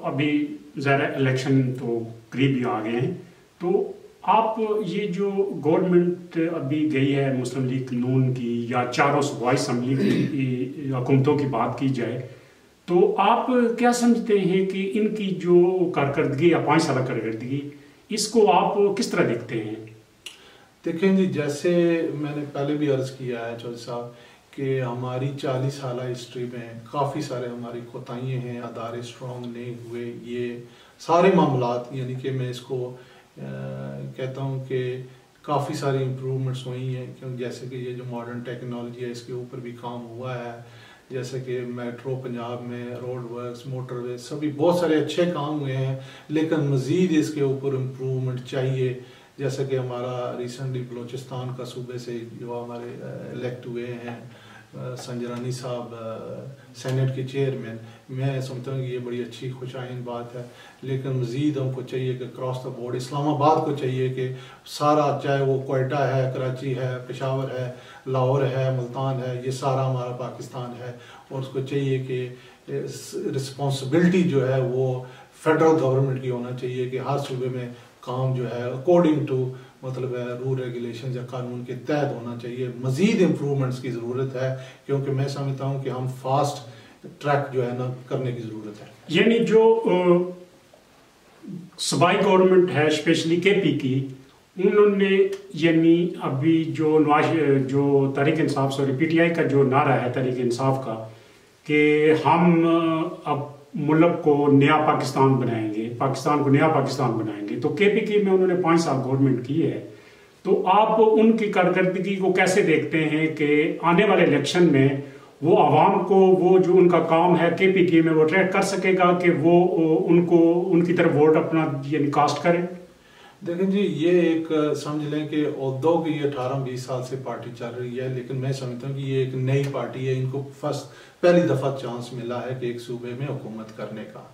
अभी ज़रा इलेक्शन तो करीब ही आ गए हैं, तो आप ये जो गवर्नमेंट अभी गई है मुस्लिम लीग नून की या चारों सूबाई असम्बली की हुकूमतों की बात की जाए, तो आप क्या समझते हैं कि इनकी जो कारकर्दगी या 5 साल कारकर्दगी, इसको आप किस तरह देखते हैं? देखें जी, जैसे मैंने पहले भी अर्ज़ किया है चौधरी साहब कि हमारी 40 साल हिस्ट्री में काफ़ी सारे हमारी कोताहियाँ हैं, अदारे स्ट्रॉन्ग नहीं हुए, ये सारे मामलात, यानी कि मैं इसको कहता हूँ कि काफ़ी सारी इम्प्रूवमेंट्स हुई हैं, क्योंकि जैसे कि ये जो मॉडर्न टेक्नोलॉजी है इसके ऊपर भी काम हुआ है, जैसे कि मेट्रो पंजाब में, रोड वर्क्स, मोटरवे, सभी बहुत सारे अच्छे काम हुए हैं, लेकिन मज़ीद इसके ऊपर इम्प्रूवमेंट चाहिए। जैसे कि हमारा रिसेंटली बलूचिस्तान का सूबे से जो हमारे इलेक्ट हुए हैं संजरानी साहब, सेनेट के चेयरमैन, मैं समझता हूँ कि ये बड़ी अच्छी खुशाइन बात है, लेकिन मज़ीद हमको चाहिए कि क्रॉस द बोर्ड इस्लामाबाद को चाहिए कि सारा, चाहे वो क्वेटा है, कराची है, पेशावर है, लाहौर है, मुल्तान है, ये सारा हमारा पाकिस्तान है, और उसको चाहिए कि रिस्पॉन्सिबिलिटी जो है वो फेडरल गवर्नमेंट की होना चाहिए कि हर सूबे में काम जो है अकॉर्डिंग टू मतलब है रूल रेगुलेशन या कानून के तहत होना चाहिए। मज़ीद इम्प्रूवमेंट्स की ज़रूरत है, क्योंकि मैं समझता हूँ कि हम फास्ट ट्रैक जो है ना करने की ज़रूरत है। यानी जो सूबाई गवर्नमेंट है स्पेशली केपी की, उन्होंने यानी अभी जो तहरीक इंसाफ, सॉरी पीटीआई का जो नारा है तहरीक इंसाफ का कि हम अब मुल्क को नया पाकिस्तान बनाएंगे, पाकिस्तान को नया पाकिस्तान बनाएंगे, तो केपी में उन्होंने 5 साल गवर्नमेंट की है, तो आप उनकी कारकर्दगी को कैसे देखते हैं कि आने वाले इलेक्शन में वो आवाम को वो जो उनका काम है केपी में वो अट्रैक्ट कर सकेगा कि वो उनको उनकी तरफ वोट अपना यानी कास्ट करें? देखें जी, ये एक समझ लें कि औदो की ये 18-20 साल से पार्टी चल रही है, लेकिन मैं समझता हूँ कि ये एक नई पार्टी है, इनको पहली दफ़ा चांस मिला है कि एक सूबे में हुकूमत करने का।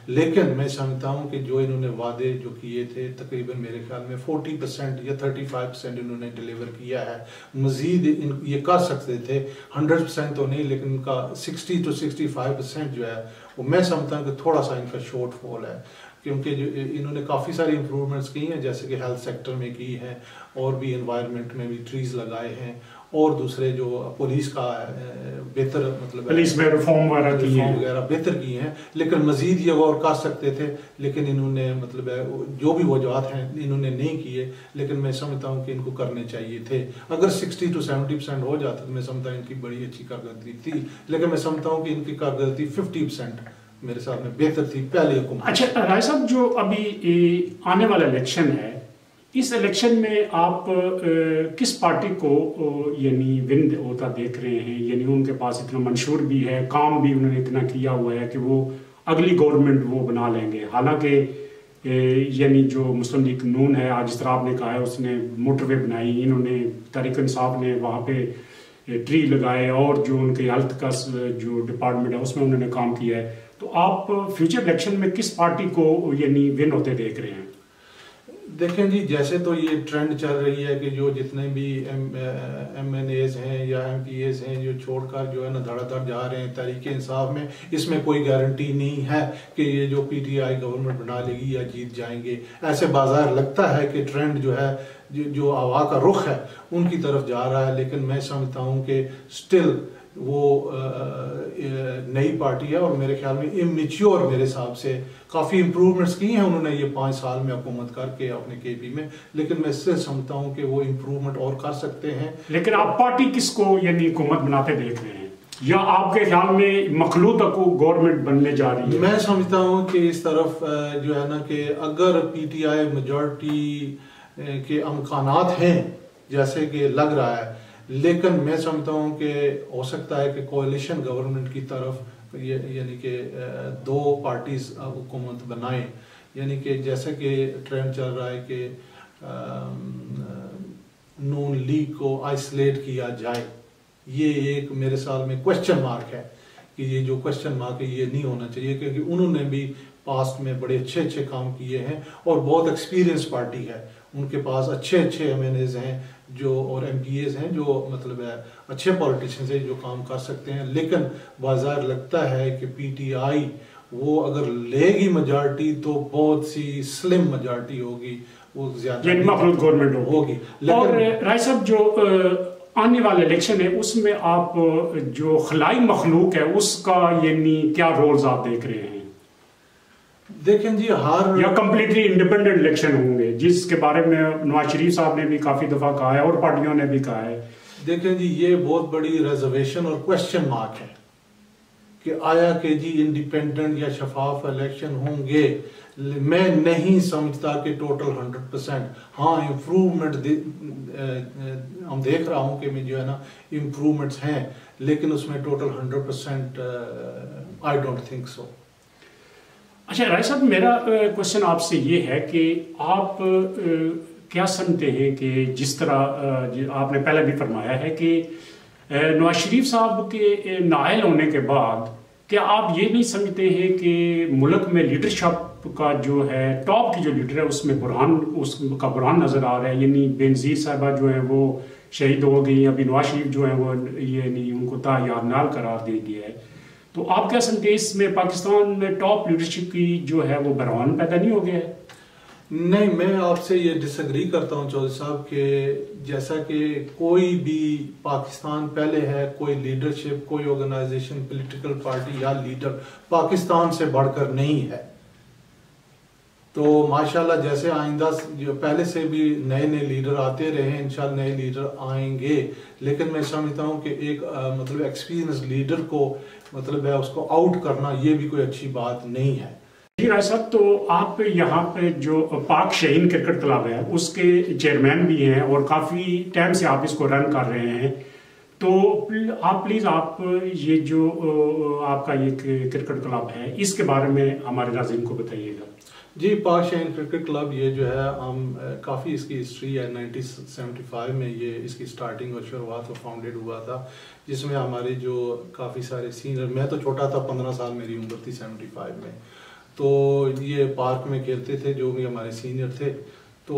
लेकिन मैं समझता हूँ कि जो इन्होंने वादे जो किए थे, तकरीबन मेरे ख्याल में 40% या 35% इन्होंने डिलीवर किया है। मज़ीद ये कर सकते थे, 100% तो नहीं, लेकिन इनका 60 to 65% जो है वो मैं समझता हूँ कि थोड़ा सा इनका शॉर्टफॉल है, क्योंकि जो इन्होंने काफ़ी सारी इंप्रूवमेंट्स की हैं, जैसे कि हेल्थ सेक्टर में की हैं, और भी एनवायरनमेंट में भी ट्रीज लगाए हैं, और दूसरे जो पुलिस का बेहतर मतलब पुलिस में रिफॉर्म वगैरह बेहतर की हैं, लेकिन मजीद ये और कर सकते थे, लेकिन इन्होंने मतलब जो भी वजूहत हैं इन्होंने नहीं किए, लेकिन मैं समझता हूँ कि इनको करने चाहिए थे। अगर 60 to 70% हो जाता तो मैं समझता हूँ इनकी बड़ी अच्छी कारकर्दगी थी, लेकिन मैं समझता हूँ कि इनकी कारकर्दगी 50% मेरे साथ में बेहतर थी पहले हुकूमत। अच्छा राय साहब, जो अभी आने वाला इलेक्शन है, इस इलेक्शन में आप किस पार्टी को यानी विन होता देख रहे हैं? यानी उनके पास इतना मंशूर भी है, काम भी उन्होंने इतना किया हुआ है कि वो अगली गवर्नमेंट वो बना लेंगे। हालांकि यानी जो मुस्लिम लीग नून है, आज जिस तरह आपने कहा है, उसने मोटरवे बनाई, इन्होंने तहरीक इंसाफ ने वहाँ पे ट्री लगाए, और जो उनके हेल्थ का जो डिपार्टमेंट है उसमें उन्होंने काम किया है। तो आप फ्यूचर इलेक्शन में किस पार्टी को यानी विन होते देख रहे हैं? देखें जी, जैसे तो ये ट्रेंड चल रही है कि जो जितने भी MNAs हैं या MPAs हैं जो छोड़कर जो है ना धड़ाधड़ जा रहे हैं तहरीक इंसाफ में, इसमें कोई गारंटी नहीं है कि ये जो PTI गवर्नमेंट बना लेगी या जीत जाएंगे। ऐसे बाजार लगता है कि ट्रेंड जो है जो हवा का रुख है उनकी तरफ जा रहा है, लेकिन मैं समझता हूँ कि स्टिल वो नई पार्टी है, और मेरे ख्याल में इमेच्योर मेरे हिसाब से काफ़ी इम्प्रूवमेंट्स की हैं उन्होंने ये 5 साल में हुकूमत करके अपने KP में, लेकिन मैं इससे समझता हूँ कि वो इम्प्रूवमेंट और कर सकते हैं। लेकिन आप पार्टी किसको यानी हुकूमत बनाते देख रहे हैं, या आपके ख्याल में मखलूत गवर्नमेंट बनने जा रही है? मैं समझता हूँ कि इस तरफ जो है ना कि अगर PTI मेजॉरिटी के अमकानात हैं जैसे कि लग रहा है, लेकिन मैं समझता हूँ कि हो सकता है कि कोalition गवर्नमेंट की तरफ यानी कि 2 पार्टीज हुकूमत बनाएं, यानी कि जैसे कि ट्रेंड चल रहा है कि नून लीग को आइसोलेट किया जाए, ये एक मेरे साल में क्वेश्चन मार्क है कि ये जो क्वेश्चन मार्क है ये नहीं होना चाहिए, क्योंकि उन्होंने भी पास्ट में बड़े अच्छे काम किए हैं और बहुत एक्सपीरियंस पार्टी है, उनके पास अच्छे MNAs हैं जो और MPAs हैं जो मतलब है अच्छे पॉलिटिशियंस हैं जो काम कर सकते हैं। लेकिन बाजार लगता है कि PTI वो अगर लेगी मेजॉरिटी तो बहुत सी स्लिम मेजॉरिटी होगी, वो ज्यादा मखलूत गवर्नमेंट होगी। और राय साहब जो आने वाला इलेक्शन है उसमें आप जो खलाई मखलूक है उसका यानी क्या रोल्स आप देख रहे हैं? देखें जी, हर या कंप्लीटली इंडिपेंडेंट इलेक्शन होंगे जिसके बारे में नवाज शरीफ साहब ने भी काफी दफा कहा है और पार्टियों ने भी कहा है? देखें जी, ये बहुत बड़ी रिजर्वेशन और क्वेश्चन मार्क है कि आया कि जी इंडिपेंडेंट या शफाफ इलेक्शन होंगे। मैं नहीं समझता कि टोटल 100%। हाँ, इम्प्रूवमेंट हम देख रहा हूँ कि मैं जो है ना इम्प्रूवमेंट्स हैं, लेकिन उसमें total 100% I don't think so. अच्छा राय साहब, मेरा क्वेश्चन आपसे ये है कि आप क्या समझते हैं कि जिस तरह आपने पहले भी फरमाया है कि नवाज शरीफ साहब के नाअहल होने के बाद क्या आप ये नहीं समझते हैं कि मुल्क में लीडरशिप का जो है टॉप की जो लीडर है उसमें उसका बुरहान नजर आ रहा है? यानी बेनजीर साहबा जो है वो शहीद हो गई, अभी नवाज शरीफ जो है वो ये नहीं उनको तायारनाल करार दे दिया है। तो आप क्या समझते हैं इसमें पाकिस्तान में टॉप लीडरशिप की जो है वो बुरहान पैदा नहीं हो गया है? नहीं, मैं आपसे ये डिसएग्री करता हूँ चौधरी साहब के जैसा कि कोई भी पाकिस्तान पहले है, कोई लीडरशिप, कोई ऑर्गेनाइजेशन, पॉलिटिकल पार्टी या लीडर पाकिस्तान से बढ़कर नहीं है। तो माशाल्लाह जैसे आइंदा जो पहले से भी नए नए लीडर आते रहे हैं, इंशाल्लाह नए लीडर आएंगे, लेकिन मैं समझता हूँ कि एक मतलब एक्सपीरियंस लीडर को मतलब है उसको आउट करना ये भी कोई अच्छी बात नहीं है। जी राय साहब, तो आप यहाँ पे जो पाक शहीन क्रिकेट क्लब है उसके चेयरमैन भी हैं और काफ़ी टाइम से आप इसको रन कर रहे हैं, तो आप प्लीज़ आप ये जो आपका ये क्रिकेट क्लब है इसके बारे में हमारे नाज़रीन को बताइएगा। जी, पाक शहीन क्रिकेट क्लब ये जो है हम काफ़ी इसकी हिस्ट्री है। 1975 में ये इसकी स्टार्टिंग और शुरुआत फाउंडेड हुआ था, जिसमें हमारे जो काफ़ी सारे सीनियर, मैं तो छोटा था, 15 साल मेरी उम्र थी 75 में, तो ये पार्क में खेलते थे जो भी हमारे सीनियर थे। तो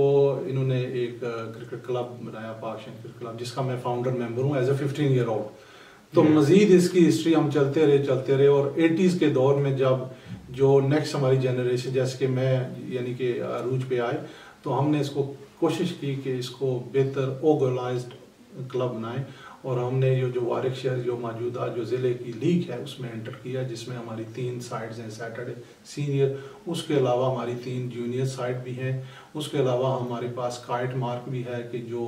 इन्होंने एक क्रिकेट क्लब बनाया, पाक शहीन क्रिकेट क्लब, जिसका मैं फाउंडर मेंबर हूँ एज ए 15 ईयर ओल्ड। तो मज़ीद इसकी हिस्ट्री हम चलते रहे और 80s के दौर में जब जो नेक्स्ट हमारी जनरेशन जैसे कि मैं यानी कि अरूज पे आए, तो हमने इसको कोशिश की कि इसको बेहतर ऑर्गेनाइज्ड क्लब बनाएं और हमने ये जो वारिक शहर जो मौजूदा जो ज़िले की लीग है उसमें एंटर किया, जिसमें हमारी 3 साइड्स हैं, सैटरडे सीनियर, उसके अलावा हमारी 3 जूनियर साइड भी हैं, उसके अलावा हमारे पास काइट मार्क भी है कि जो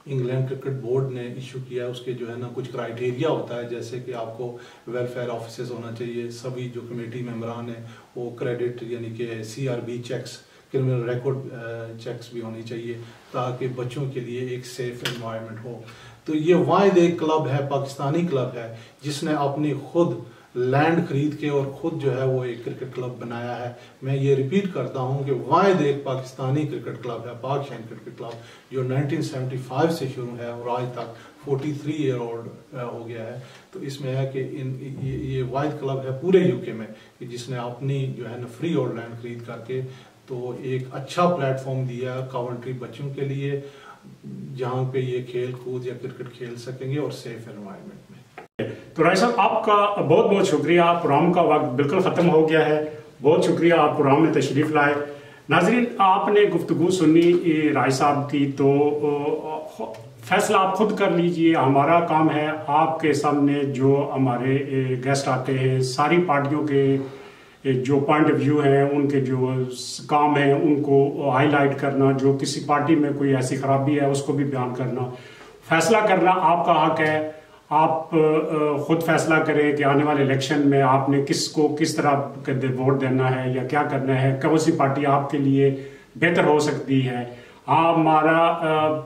इंग्लैंड क्रिकेट बोर्ड ने इशू किया है। उसके जो है ना कुछ क्राइटेरिया होता है, जैसे कि आपको वेलफेयर ऑफिसर्स होना चाहिए, सभी जो कमेटी मेम्बरान हैं वो क्रेडिट यानी कि CRB checks, criminal record checks भी होनी चाहिए ताकि बच्चों के लिए एक सेफ एनवायरनमेंट हो। तो ये वाहिद एक क्लब है, पाकिस्तानी क्लब है, जिसने अपनी खुद लैंड खरीद के और खुद जो है वो एक क्रिकेट क्लब बनाया है। मैं ये रिपीट करता हूँ कि वाहिद एक पाकिस्तानी क्रिकेट क्लब है, पाक शहीन क्रिकेट क्लब, जो 1975 से शुरू है और आज तक 43 ईयर ओल्ड हो गया है। तो इसमें है कि ये वाहिद क्लब है पूरे यूके में कि जिसने अपनी जो है ना फ्री और लैंड खरीद करके तो एक अच्छा प्लेटफॉर्म दिया कवंट्री बच्चों के लिए, जहाँ पे ये खेल कूद या क्रिकेट खेल सकेंगे और सेफ एनवायरनमेंट में। तो राय साहब, आपका बहुत बहुत शुक्रिया। प्रोग्राम का वक्त बिल्कुल ख़त्म हो गया है, बहुत शुक्रिया आप प्रोग्राम में तशरीफ़ लाए। नाजरीन, आपने गुफ्तगू सुनी राय साहब की, तो फैसला आप खुद कर लीजिए। हमारा काम है आपके सामने जो हमारे गेस्ट आते हैं सारी पार्टियों के जो पॉइंट ऑफ व्यू हैं, उनके जो काम है उनको हाईलाइट करना, जो किसी पार्टी में कोई ऐसी खराबी है उसको भी बयान करना। फैसला करना आपका हक है, आप खुद फैसला करें कि आने वाले इलेक्शन में आपने किसको किस तरह वोट देना है या क्या करना है, कौन सी पार्टी आपके लिए बेहतर हो सकती है। हमारा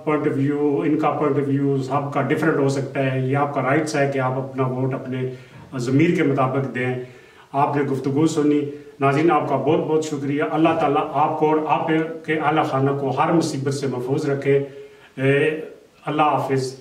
पॉइंट ऑफ व्यू, इनका पॉइंट ऑफ व्यू सबका डिफरेंट हो सकता है, ये आपका राइट्स है कि आप अपना वोट अपने ज़मीर के मुताबिक दें। आपने गुफ्तगू सुनी। नाज़रीन, आपका बहुत बहुत शुक्रिया। अल्लाह ताला आपको और आपके आला खाना को हर मुसीबत से महफूज रखे। अल्लाह हाफिज़।